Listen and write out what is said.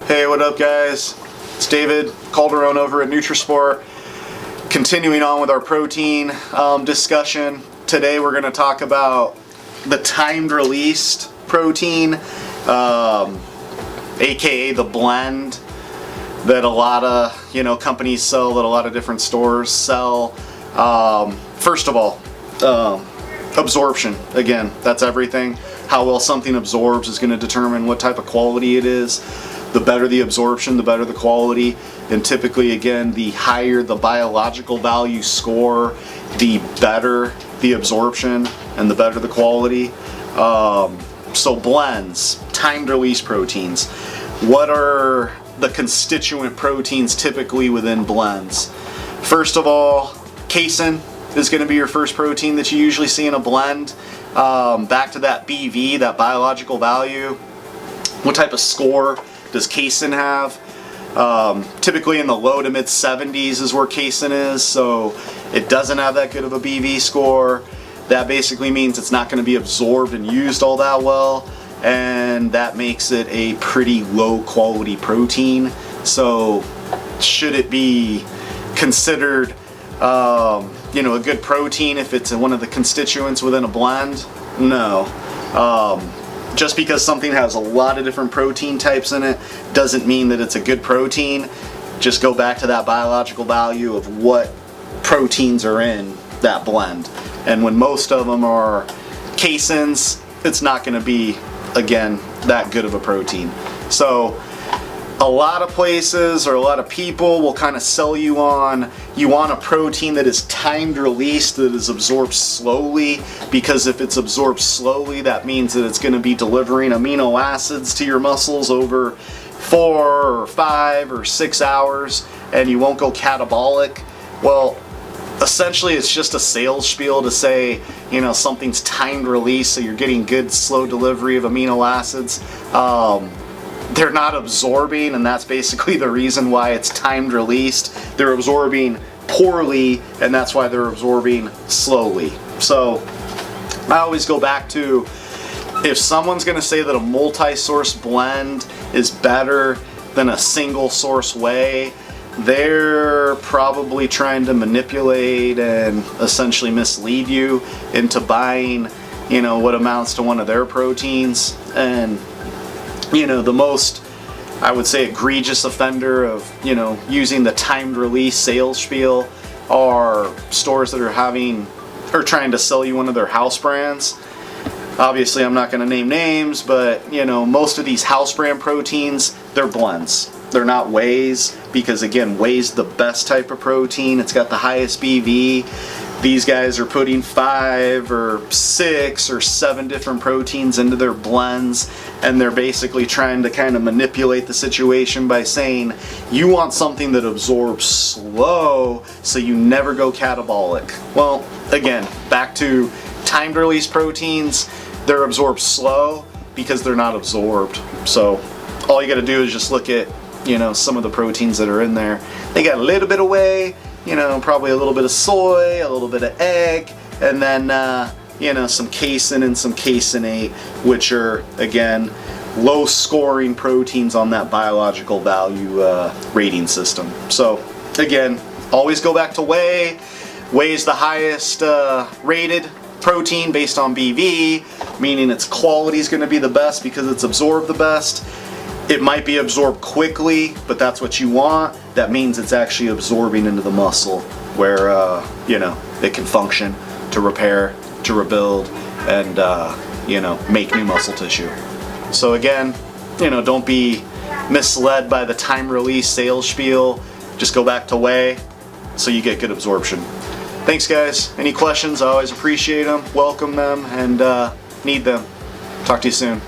Hey, what up guys? It's David Calderon over at Nutrisport. Continuing on with our protein discussion. Today we're going to talk about the timed released protein, aka the blend that a lot of companies sell, that a lot of different stores sell. First of all, absorption. Again, that's everything. How well something absorbs is going to determine what type of quality it is. The better the absorption, the better the quality. And typically, again, the higher the biological value score, the better the absorption and the better the quality. So blends, timed release proteins. What are the constituent proteins typically within blends? First of all, casein is going to be your first protein that you usually see in a blend. Back to that BV, that biological value. What type of score does casein have? Typically in the low to mid 70s is where casein is, so it doesn't have that good of a BV score. That basically means it's not going to be absorbed and used all that well, and that makes it a pretty low quality protein. So should it be considered a good protein if it's one of the constituents within a blend? No. Just because something has a lot of different protein types in it doesn't mean that it's a good protein. Just go back to that biological value of what proteins are in that blend. And when most of them are caseins, it's not going to be, again, that good of a protein. So a lot of places or a lot of people will kind of sell you on, you want a protein that is timed release, that is absorbed slowly, because if it's absorbed slowly, that means that it's going to be delivering amino acids to your muscles over 4 or 5 or 6 hours, and you won't go catabolic. Well, essentially it's just a sales spiel to say, something's timed release, so you're getting good slow delivery of amino acids. They're not absorbing, and that's basically the reason why it's timed released. They're absorbing poorly, and that's why they're absorbing slowly. So I always go back to, if someone's going to say that a multi-source blend is better than a single source whey, they're probably trying to manipulate and essentially mislead you into buying, what amounts to one of their proteins. And the most, I would say, egregious offender of, using the timed release sales spiel are stores that are trying to sell you one of their house brands. Obviously, I'm not going to name names, but, most of these house brand proteins, they're blends. They're not wheys, because again, whey's the best type of protein. It's got the highest BV. These guys are putting 5 or 6 or 7 different proteins into their blends, and they're basically trying to kind of manipulate the situation by saying, you want something that absorbs slow so you never go catabolic. Well, again, back to timed release proteins, they're absorbed slow because they're not absorbed. So all you got to do is just look at, some of the proteins that are in there. They got a little bit of whey, probably a little bit of soy, a little bit of egg, and then, some casein and some caseinate, which are, again, low scoring proteins on that biological value rating system. So, again, always go back to whey. Whey is the highest rated protein based on BV, meaning its quality is going to be the best because it's absorbed the best. It might be absorbed quickly, but that's what you want. That means it's actually absorbing into the muscle where, it can function to repair, to rebuild, and, make new muscle tissue. So again, don't be misled by the time release sales spiel. Just go back to whey so you get good absorption. Thanks guys. Any questions? I always appreciate them, welcome them, and need them. Talk to you soon.